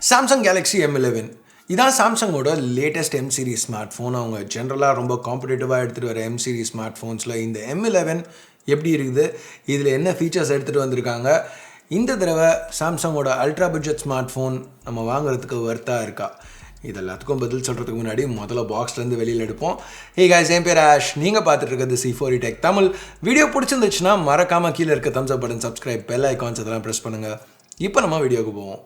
Samsung Galaxy M11 இதான் சாம்சங்கோட latest M series smartphone. அவங்க ஜென்ரலாக ரொம்ப காம்படிட்டிவாக எடுத்துகிட்டு வர M series ஸ்மார்ட்ஃபோன்ஸில் இந்த M11 எப்படி இருக்குது, இதில் என்ன ஃபீச்சர்ஸ் எடுத்துகிட்டு வந்திருக்காங்க, இந்த தடவை சாம்சங்கோட அல்ட்ரா பட்ஜெட் ஸ்மார்ட்ஃபோன் நம்ம வாங்குறதுக்கு வர்த்தாக இருக்கா, இது எல்லாத்துக்கும் பதில் சொல்கிறதுக்கு முன்னாடி முதல்ல பாக்ஸ்லேருந்து வெளியில் எடுப்போம். ஹே guys, என் பேர் ஆஷ், நீங்கள் பார்த்துட்டு இருக்கிறது C4E Tech தமிழ். வீடியோ பிடிச்சிருந்துச்சுன்னா மறக்காமல் கீழே இருக்க தம்ஸ் அப் பட்டன், சப்ஸ்கிரைப், பெல் ஐகான்ஸ் அதெல்லாம் ப்ரெஸ் பண்ணுங்கள். இப்போ நம்ம வீடியோவுக்கு போவோம்.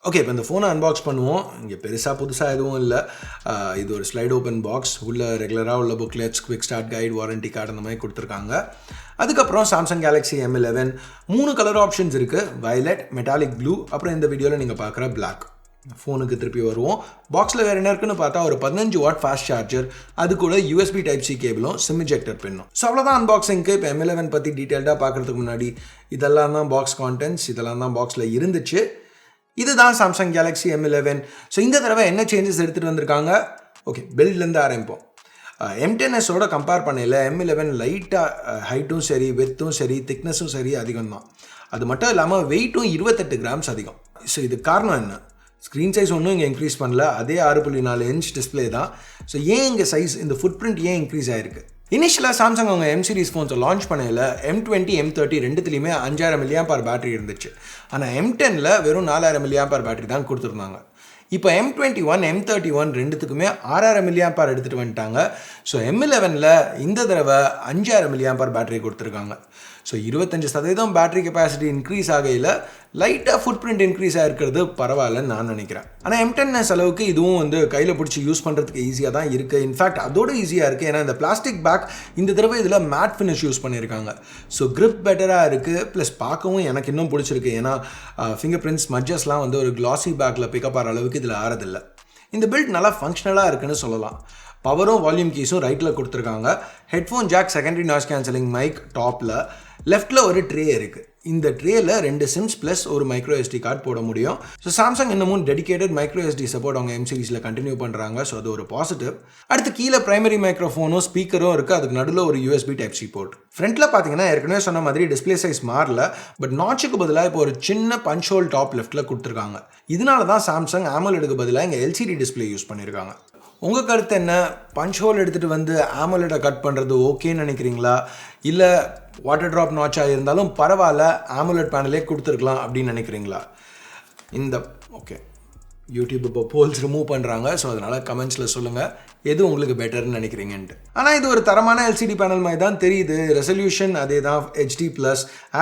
ஓகே, இப்போ இந்த ஃபோனை அன்பாக்ஸ் பண்ணுவோம். இங்கே பெருசாக புதுசாக எதுவும் இல்லை. இது ஒரு ஸ்லைட் ஓப்பன் பாக்ஸ். உள்ள ரெகுலராக உள்ள booklets, quick start guide, warranty card அந்த மாதிரி கொடுத்துருக்காங்க. அதுக்கப்புறம் Samsung Galaxy M11 3 colour options இருக்குது: வயலட், மெட்டாலிக் ப்ளூ, அப்புறம் இந்த வீடியோவில் நீங்கள் பார்க்குற பிளாக். ஃபோனுக்கு திருப்பி வருவோம். பாக்ஸில் வேறு என்ன இருக்குன்னு பார்த்தா ஒரு 15 வாட் ஃபாஸ்ட் சார்ஜர், அது கூட USB Type-C கேபிளும், சிம் இஜெக்டர் பின்னும். ஸோ அவ்வளோதான் அன்பாக்சிங்க்கு. இப்போ M11 பற்றி டீட்டெயில்டாக பார்க்குறதுக்கு முன்னாடி இதெல்லாம் தான் பாக்ஸ் கான்டென்ட்ஸ், இதெல்லாம் தான் பாக்ஸில் இருந்துச்சு. இதுதான் சாம்சங் கேலக்ஸி M11. ஸோ இந்த தடவை என்ன சேஞ்சஸ் எடுத்துகிட்டு வந்திருக்காங்க? ஓகே, பில்ட்லேருந்து ஆரம்பிப்போம். M10s கம்பேர் பண்ணல M11 லைட்டாக ஹைட்டும் சரி, வித்தும் சரி, திக்னஸும் சரி அதிகம் தான். அது மட்டும் இல்லாமல் வெயிட்டும் 28 கிராம்ஸ் அதிகம். ஸோ இது காரணம் என்ன? ஸ்க்ரீன் சைஸ் ஒன்றும் இங்கே இன்க்ரீஸ் பண்ணல, அதே 6.4 இன்ச் டிஸ்பிளே தான். ஸோ ஏன் இங்கே சைஸ், இந்த ஃபுட் பிரிண்ட் ஏன் இன்க்ரீஸ் ஆகிருக்கு? இனிஷியலாக சாம்சங் அவங்க M series ஃபோன்ஸை லான்ச் பண்ணல M20, M30 ரெண்டுத்துலேயுமே 5000 mAh பேட்டரி இருந்துச்சு. ஆனால் M10ல் வெறும் 4000 mAh பேட்டரி தான் கொடுத்துருந்தாங்க. இப்போ M21, M31 ரெண்டுத்துக்குமே 6000 mAh எடுத்துகிட்டு வந்துட்டாங்க. ஸோ M11ல் இந்த தடவை 5000 mAh பேட்டரி கொடுத்துருக்காங்க. ஸோ 25% பேட்டரி கெப்பாசிட்டி இன்க்ரீஸ் ஆகையில் லைட்டாக ஃபுட் பிரிண்ட் இன்க்ரீஸ் ஆகிருக்கிறது பரவாயில்லன்னு நான் நினைக்கிறேன். ஆனால் M10s அளவுக்கு இதுவும் கையில் பிடிச்சி யூஸ் பண்ணுறதுக்கு ஈஸியாக தான் இருக்குது. இன்ஃபேக்ட் அதோட ஈஸியாக இருக்குது. ஏன்னா இந்த பிளாஸ்டிக் பேக் இந்த தடவை இதில் மேட் ஃபினிஷ் யூஸ் பண்ணியிருக்காங்க. ஸோ கிரிப் பெட்டராக இருக்குது. ப்ளஸ் பார்க்கவும் எனக்கு இன்னும் பிடிச்சிருக்கு. ஏன்னா ஃபிங்கர் பிரிண்ட்ஸ் ஸ்மட்ஜஸ்லாம் ஒரு கிளாசி பேக்கில் பிக்கப் ஆகிற அளவுக்கு இதில் ஆறதில்லை. இந்த பில்ட் நல்லா ஃபங்க்ஷனலாக இருக்குன்னு சொல்லலாம். பவரும் வால்யூம் கீஸும் ரைட்டில் கொடுத்துருக்காங்க. Headphone jack, secondary noise cancelling mic டாப்பில், லெஃப்ட்டில் ஒரு ட்ரே இருக்குது. இந்த ட்ரேயில் 2 சிம்ஸ் ப்ளஸ் ஒரு மைக்ரோ SD கார்டு போட முடியும். ஸோ சாம்சங் இன்னமும் டெடிகேட்டட் மைக்ரோ SD சப்போர்ட் அவங்க M series கண்டினியூ பண்ணுறாங்க. ஸோ அது ஒரு பாசிட்டிவ். அடுத்து கீழே பிரைமரி மைக்ரோஃபோனும் ஸ்பீக்கரும் இருக்குது. அதுக்கு நடுவில் ஒரு USB Type-C போர்ட். ஃப்ரண்ட்டில் பார்த்தீங்கன்னா ஏற்கனவே சொன்ன மாதிரி டிஸ்பிளே சைஸ் மாறல, பட் நாட்சுக்கு பதிலாக இப்போ ஒரு சின்ன பஞ்ச் ஹோல் டாப் லெஃப்ட்டில் கொடுத்துருக்காங்க. இதனால தான் சாம்சங் AMOLEDக்கு பதிலாக இங்கே LCD டிஸ்பிளே யூஸ் பண்ணியிருக்காங்க. உங்கள் கருத்து என்ன? பஞ்ச் ஹோல் எடுத்துகிட்டு வந்து AMOLED கட் பண்ணுறது ஓகேன்னு நினைக்கிறீங்களா? இல்லை வாட்டர் ட்ராப் நாட்சாக இருந்தாலும் பரவாயில்ல, AMOLED பேனலே கொடுத்துருக்கலாம் அப்படின்னு நினைக்கிறீங்களா? ஓகே, யூடியூப் இப்போ போல்ஸ் ரிமூவ் பண்ணுறாங்க. ஸோ அதனால் கமெண்ட்ஸில் சொல்லுங்கள் எது உங்களுக்கு பெட்டர்னு நினைக்கிறீங்கன்ட்டு. ஆனால் இது ஒரு தரமான LCD பேனல் மாதிரி தான் தெரியுது. ரெசல்யூஷன் அதே தான், HD+.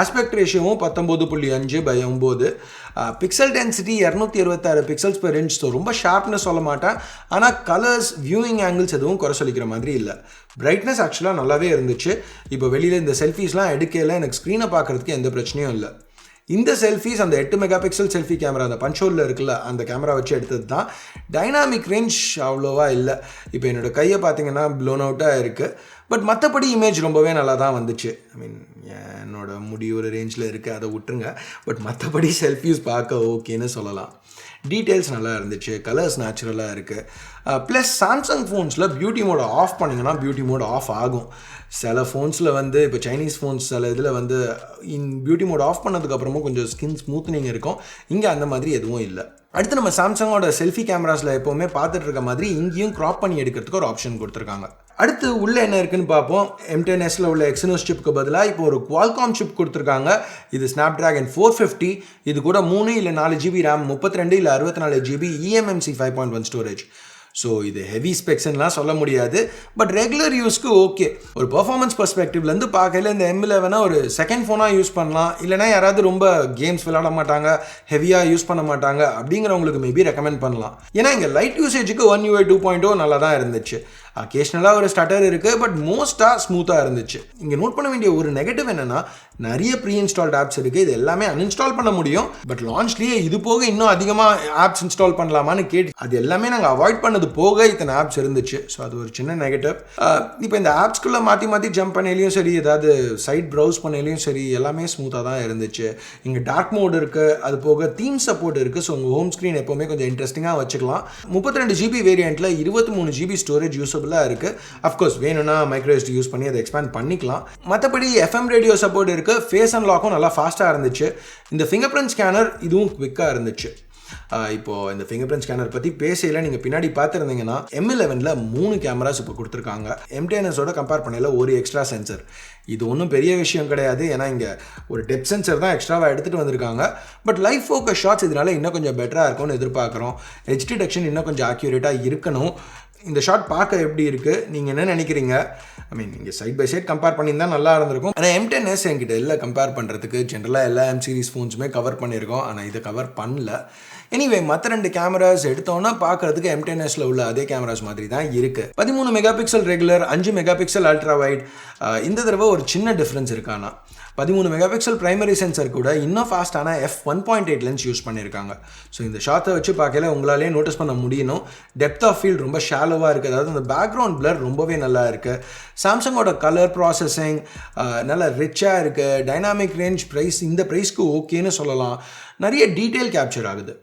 ஆஸ்பெக்ட் ரேஷியோவும் 19.5/9. Pixel density 266 pixels per inch. So ரொம்ப ஷார்ப்னு சொல்ல மாட்டேன். ஆனால் கலர்ஸ், வியூயிங் ஆங்கிள்ஸ் எதுவும் குறை சொல்லிக்கிற மாதிரி இல்லை. பிரைட்னஸ் ஆக்சுவலாக நல்லாவே இருந்துச்சு. இப்போ வெளியில் இந்த செல்ஃபீஸ்லாம் எடுக்கையில் எனக்கு ஸ்க்ரீனை பார்க்குறதுக்கு எந்த பிரச்சனையும் இல்லை. இந்த செல்ஃபீஸ் அந்த 8 மெகாபிக்சல் செல்ஃபி கேமரா, அந்த பஞ்சோலில் இருக்குல்ல, அந்த கேமரா வச்சு எடுத்தது தான். டைனாமிக் ரேஞ்ச் அவ்வளோவா இல்லை. இப்போ என்னோடய கையை பார்த்தீங்கன்னா ப்ளோன் அவுட்டாக இருக்குது. பட் மற்றபடி இமேஜ் ரொம்பவே நல்லா தான் வந்துச்சு. என்னோட முடி ஒரு ரேஞ்சில் இருக்குது, அதை விட்டுருங்க. பட் மற்றபடி செல்ஃபீஸ் பார்க்க ஓகேன்னு சொல்லலாம். டீட்டெயில்ஸ் நல்லா இருந்துச்சு. கலர்ஸ் நேச்சுரலாக இருக்குது. ப்ளஸ் சாம்சங் ஃபோன்ஸில் பியூட்டி மோட் ஆஃப் பண்ணிங்கன்னா பியூட்டி மோட் ஆஃப் ஆகும். சில ஃபோன்ஸில் இப்போ சைனீஸ் ஃபோன்ஸ் சில இதில் பியூட்டி மோட் ஆஃப் பண்ணதுக்கப்புறமும் கொஞ்சம் ஸ்கின் ஸ்மூத்னிங் இருக்கும். இங்கே அந்த மாதிரி எதுவும் இல்லை. அடுத்து நம்ம சாம்சங்கோட செல்ஃபி கேமராஸில் எப்போவுமே பார்த்துட்டு இருக்க மாதிரி இங்கேயும் க்ராப் பண்ணி எடுக்கிறதுக்கு ஒரு ஆப்ஷன் கொடுத்துருக்காங்க. அடுத்து உள்ளே என்ன இருக்குன்னு பார்ப்போம். M10s உள்ள Exynos சிப்புக்கு பதிலாக இப்போ ஒரு Qualcomm சிப் கொடுத்துருக்காங்க. இது Snapdragon 450. இது கூட 3 இல்லை 4 GB RAM, 32 இல்லை 64 GB eMMC 5.1 ஸ்டோரேஜ். ஸோ இது ஹெவி ஸ்பெக்ஸ்லாம் சொல்ல முடியாது, பட் ரெகுலர் யூஸ்க்கு ஓகே. ஒரு பர்ஃபார்மன்ஸ் பர்ஸ்பெக்டிவ்லேருந்து பார்க்கல இந்த M11 ஒரு செகண்ட் ஃபோனாக யூஸ் பண்ணலாம். இல்லைனா யாராவது ரொம்ப கேம்ஸ் விளையாட மாட்டாங்க, ஹெவியாக யூஸ் பண்ண மாட்டாங்க அப்படிங்கிறவங்களுக்கு மேபி ரெக்கமெண்ட் பண்ணலாம். ஏன்னா இங்கே லைட் யூசேஜுக்கு One UI 2.0 நல்லா தான் இருந்துச்சு. அக்கேஷ்னலாக ஒரு ஸ்டட்டர் இருக்குது, பட் மோஸ்ட்டாக ஸ்மூத்தாக இருந்துச்சு. இங்கே நோட் பண்ண வேண்டிய ஒரு நெகட்டிவ் என்னென்னா, நிறைய ப்ரீ இன்ஸ்டால்ட் ஆப்ஸ் இருக்குது. இது எல்லாமே அன்இன்ஸ்டால் பண்ண முடியும். பட் லான்ச்லேயே இது போக இன்னும் அதிகமாக ஆப்ஸ் இன்ஸ்டால் பண்ணலாமான்னு கேட்டு அது எல்லாமே நாங்கள் அவாய்ட் பண்ணது போக இத்தனை ஆப்ஸ் இருந்துச்சு. ஸோ அது ஒரு சின்ன நெகட்டிவ். இப்போ இந்த ஆப்ஸ்குள்ளே மாற்றி ஜம்ப் பண்ணலையும் சரி, ஏதாவது சைட் ப்ரௌஸ் பண்ணலையும் சரி, எல்லாமே ஸ்மூத்தாக தான் இருந்துச்சு. இங்கே டார்க் மோட் இருக்குது, அது போக தீம் சப்போர்ட் இருக்குது. ஸோ உங்கள் ஹோம் ஸ்க்ரீன் எப்போவுமே கொஞ்சம் இன்ட்ரெஸ்டிங்காக வச்சுக்கலாம். 32 GB வேரியண்ட்டில் 23 GB ஸ்டோரேஜ் யூஸபிள் யூஸ்ஃபுல்லாக இருக்குது. அஃப்கோர்ஸ் வேணும்னா மைக்ரோ எஸ்டி யூஸ் பண்ணி அதை எக்ஸ்பேண்ட் பண்ணிக்கலாம். மற்றபடி எஃப்எம் ரேடியோ சப்போர்ட் இருக்குது. ஃபேஸ் அன்லாக்கும் நல்லா ஃபாஸ்ட்டாக இருந்துச்சு. இந்த ஃபிங்கர் பிரிண்ட் ஸ்கேனர் இதுவும் குவிக்காக இருந்துச்சு. இப்போது இந்த ஃபிங்கர் பிரிண்ட் ஸ்கேனர் பற்றி பேசல நீங்கள் பின்னாடி பார்த்துருந்தீங்கன்னா M11ல் 3 கேமராஸ் இப்போ கொடுத்துருக்காங்க. M10s கம்பேர் பண்ணல ஒரு எக்ஸ்ட்ரா சென்சர். இது ஒன்றும் பெரிய விஷயம் கிடையாது, ஏன்னா இங்கே ஒரு டெப்த் சென்சர் தான் எக்ஸ்ட்ராவாக எடுத்துகிட்டு வந்திருக்காங்க. பட் லைவ் ஃபோக்கஸ் ஷாட்ஸ் இதனால இன்னும் கொஞ்சம் பெட்டராக இருக்கும்னு எதிர்பார்க்குறோம். எட்ஜ் டிடெக்ஷன் இன்னும் கொஞ்சம் ஆக்யூரேட்டாக இருக்கணும். இந்த ஷாட் பார்க்க எப்படி இருக்குது, நீங்கள் என்ன நினைக்கிறீங்க? நீங்கள் சைட் பை சைட் கம்பேர் பண்ணியிருந்தால் நல்லா இருந்திருக்கும். ஆனால் M10s என்கிட்ட எல்லாம் கம்பேர் பண்ணுறதுக்கு ஜென்ரலாக எல்லா M சீரிஸ் ஃபோன்ஸுமே கவர் பண்ணியிருக்கோம். ஆனால் இதை கவர் பண்ணல. எனிவே மற்ற 2 கேமராஸ் எடுத்தோன்னா பார்க்குறதுக்கு M10sல உள்ள அதே கேமராஸ் மாதிரி தான் இருக்குது. 13 mega pixel regular, 5 mega pixel ultrawide. இந்த தடவை ஒரு சின்ன டிஃப்ரென்ஸ் இருக்கானா, 13 மெகா பிக்சல் பிரைமரி சென்சர் கூட இன்னும் ஃபாஸ்ட்டான f1.8 லென்ஸ் யூஸ் பண்ணியிருக்காங்க. ஸோ இந்த ஷாட்டை வச்சு பார்க்கல உங்களாலே நோட்டீஸ் பண்ண முடியணும். டெப்த் ஆஃப் ஃபீல்ட் ரொம்ப ஷாலோவாக இருக்குது. அதாவது அந்த பேக்ரவுண்ட் பிளர் ரொம்பவே நல்லா இருக்குது. சாம்சங்கோட கலர் ப்ராசஸிங் நல்லா ரிச்சாக இருக்குது. டைனாமிக் ரேஞ்ச் ப்ரைஸ் இந்த ப்ரைஸ்க்கு ஓகேன்னு சொல்லலாம். நிறைய டீட்டெயில் கேப்சர் ஆகுது.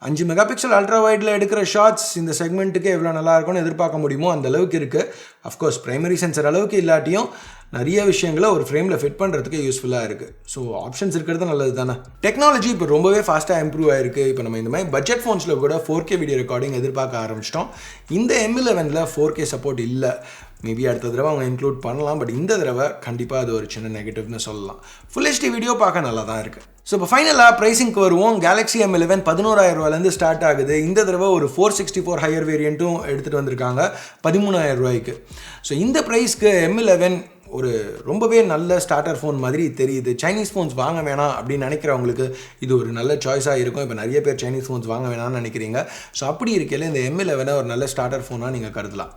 5 மெகா பிக்சல் அல்ட்ரா வைடில் எடுக்கிற ஷாட்ஸ் இந்த செக்மெண்ட்டுக்கு எவ்வளோ நல்லா இருக்கும்னு எதிர்பார்க்க முடியுமோ அந்த அளவுக்கு இருக்குது. அஃப்கோர்ஸ் பிரைமரி சென்சர் அளவுக்கு இல்லாட்டியும் நிறைய விஷயங்களை ஒரு ஃப்ரேமில் ஃபிட் பண்ணுறதுக்கு யூஸ்ஃபுல்லாக இருக்குது. ஸோ ஆப்ஷன்ஸ் இருக்கிறது நல்லது தானே. டெக்னாலஜி இப்போ ரொம்பவே ஃபாஸ்ட்டாக இம்ப்ரூவ் ஆயிருக்கு. இப்போ நம்ம இந்த மாதிரி பட்ஜெட் ஃபோன்ஸில் கூட 4K வீடியோ ரெக்கார்டிங் எதிர்பார்க்க ஆரம்பிச்சிட்டோம். இந்த M11ல் 4K சப்போர்ட் இல்லை. மேபி அடுத்த தடவை அவங்க இன்க்ளூட் பண்ணலாம். பட் இந்த தடவை கண்டிப்பாக அது ஒரு சின்ன நெகட்டிவ்னு சொல்லலாம். ஃபுல் HD வீடியோ பார்க்க நல்லா தான் இருக்குது. ஸோ இப்போ ஃபைனலாக ப்ரைஸிங்க்கு வருவோம். Galaxy M11 11,000 ஸ்டார்ட் ஆகுது. இந்த தடவை ஒரு 464 ஹையர் வேரியண்ட்டும் எடுத்துகிட்டு வந்திருக்காங்க 13,000. ஸோ இந்த ப்ரைஸ்க்கு M11 ஒரு ரொம்பவே நல்ல ஸ்டார்டர் ஃபோன் மாதிரி தெரியுது. சைனீஸ் ஃபோன்ஸ் வாங்க வேணாம் அப்படின்னு நினைக்கிறவங்களுக்கு இது ஒரு நல்ல சாய்ஸாக இருக்கும். இப்போ நிறைய பேர் சைனீஸ் ஃபோன்ஸ் வாங்க வேணாம்னு நினைக்கிறீங்க. ஸோ அப்படி இருக்கையில் இந்த M11 ஒரு நல்ல ஸ்டார்டர் ஃபோனாக நீங்கள் கருதலாம்.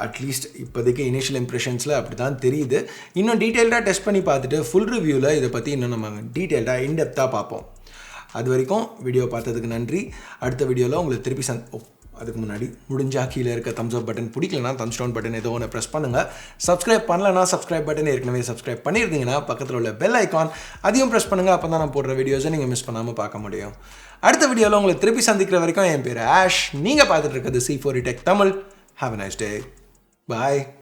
அட்லீஸ்ட் இப்போதைக்கு இனிஷியல் இம்ப்ரெஷன்ஸில் அப்படி தான் தெரியுது. இன்னும் டீட்டெயில்டாக டெஸ்ட் பண்ணி பார்த்துட்டு ஃபுல் ரிவ்யூவில் இதை பற்றி இன்னும் நம்ம டீட்டெயில்டாக இன்டெப்த்தாக பார்ப்போம். அது வரைக்கும் வீடியோ பார்த்ததுக்கு நன்றி. அடுத்த வீடியோவில் உங்களுக்கு திருப்பி அதுக்கு முன்னாடி முடிஞ்சா கீழே இருக்க தம்ஸ் அப் பட்டன், பிடிக்கலனா தம்ஸ் டவுன் பட்டன் ஏதோ ஒன்று ப்ரெஸ் பண்ணுங்கள். சப்ஸ்கிரைப் பண்ணலன்னா சப்ஸ்கிரைப் பட்டன் ஏற்கனவே சப்ஸ்கிரைப் பண்ணியிருந்தீங்கன்னா பக்கத்தில் உள்ள பெல் ஐக்கான் அதையும் ப்ரெஸ் பண்ணுங்கள். அப்போ தான் நான் போடுற வீடியோஸை நீங்கள் மிஸ் பண்ணாமல் பார்க்க முடியும். அடுத்த வீடியோவில் உங்களை திருப்பி சந்திக்கிற வரைக்கும் என் பேர் ஆஷ். நீங்கள் பார்த்துட்டு இருக்கிறது C4E Tech Tamil. Have a nice day. Bye.